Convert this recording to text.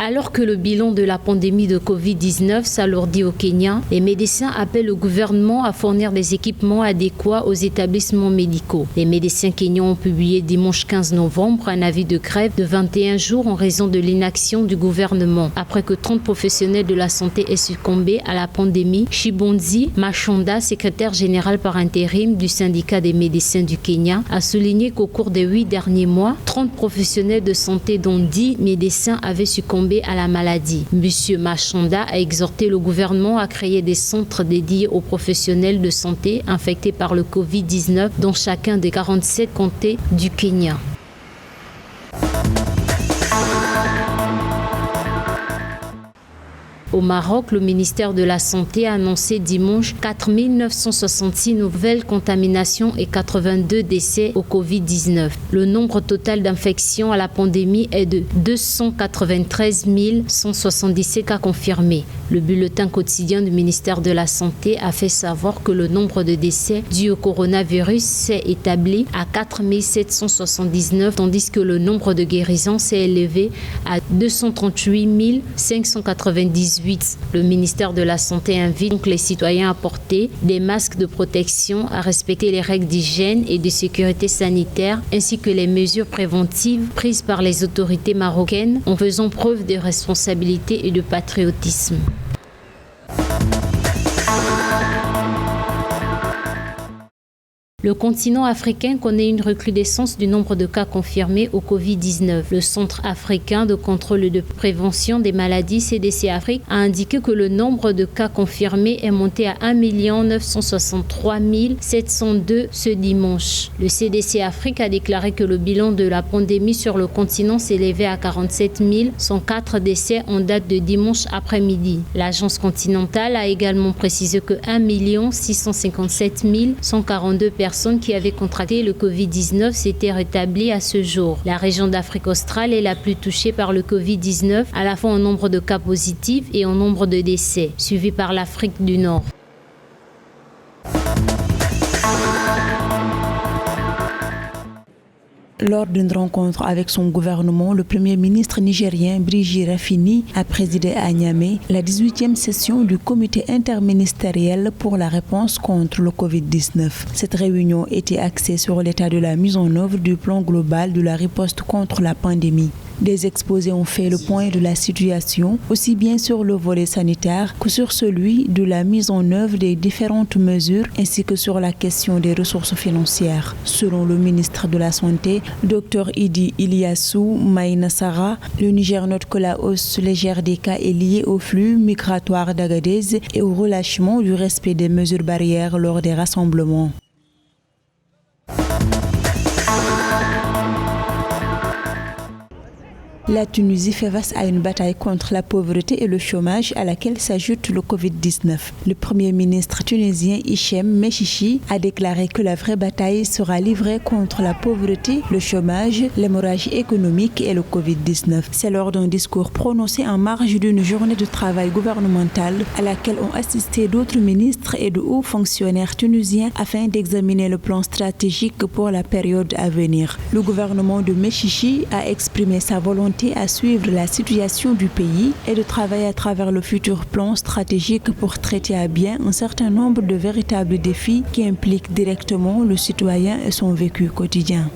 Alors que le bilan de la pandémie de Covid-19 s'alourdit au Kenya, les médecins appellent le gouvernement à fournir des équipements adéquats aux établissements médicaux. Les médecins kenyans ont publié dimanche 15 novembre un avis de grève de 21 jours en raison de l'inaction du gouvernement. Après que 30 professionnels de la santé aient succombé à la pandémie, Chibonzi Machonda, secrétaire général par intérim du syndicat des médecins du Kenya, a souligné qu'au cours des 8 derniers mois, 30 professionnels de santé dont 10 médecins avaient succombé à la maladie. Monsieur Machonda a exhorté le gouvernement à créer des centres dédiés aux professionnels de santé infectés par le Covid-19 dans chacun des 47 comtés du Kenya. Au Maroc, le ministère de la Santé a annoncé dimanche 4 966 nouvelles contaminations et 82 décès au Covid-19. Le nombre total d'infections à la pandémie est de 293 177 cas confirmés. Le bulletin quotidien du ministère de la Santé a fait savoir que le nombre de décès dus au coronavirus s'est établi à 4 779, tandis que le nombre de guérisons s'est élevé à 238 598. Le ministère de la Santé invite donc les citoyens à porter des masques de protection, à respecter les règles d'hygiène et de sécurité sanitaire, ainsi que les mesures préventives prises par les autorités marocaines en faisant preuve de responsabilité et de patriotisme. Le continent africain connaît une recrudescence du nombre de cas confirmés au Covid-19. Le Centre africain de contrôle et de prévention des maladies, CDC Afrique, a indiqué que le nombre de cas confirmés est monté à 1 963 702 ce dimanche. Le CDC Afrique a déclaré que le bilan de la pandémie sur le continent s'élevait à 47 104 décès en date de dimanche après-midi. L'agence continentale a également précisé que 1 657 142 personnes qui avaient contracté le Covid-19 s'étaient rétablies à ce jour. La région d'Afrique australe est la plus touchée par le Covid-19, à la fois en nombre de cas positifs et en nombre de décès, suivie par l'Afrique du Nord. Lors d'une rencontre avec son gouvernement, le Premier ministre nigérien Birji Rafini a présidé à Niamey la 18e session du comité interministériel pour la réponse contre le Covid-19. Cette réunion était axée sur l'état de la mise en œuvre du plan global de la riposte contre la pandémie. Des exposés ont fait le point de la situation, aussi bien sur le volet sanitaire que sur celui de la mise en œuvre des différentes mesures, ainsi que sur la question des ressources financières. Selon le ministre de la Santé, Dr Idi Iliassou Maïnassara, le Niger note que la hausse légère des cas est liée au flux migratoire d'Agadez et au relâchement du respect des mesures barrières lors des rassemblements. La Tunisie fait face à une bataille contre la pauvreté et le chômage à laquelle s'ajoute le Covid-19. Le Premier ministre tunisien Hichem Mechichi a déclaré que la vraie bataille sera livrée contre la pauvreté, le chômage, l'hémorragie économique et le Covid-19. C'est lors d'un discours prononcé en marge d'une journée de travail gouvernementale à laquelle ont assisté d'autres ministres et de hauts fonctionnaires tunisiens afin d'examiner le plan stratégique pour la période à venir. Le gouvernement de Mechichi a exprimé sa volonté à suivre la situation du pays et de travailler à travers le futur plan stratégique pour traiter à bien un certain nombre de véritables défis qui impliquent directement le citoyen et son vécu quotidien.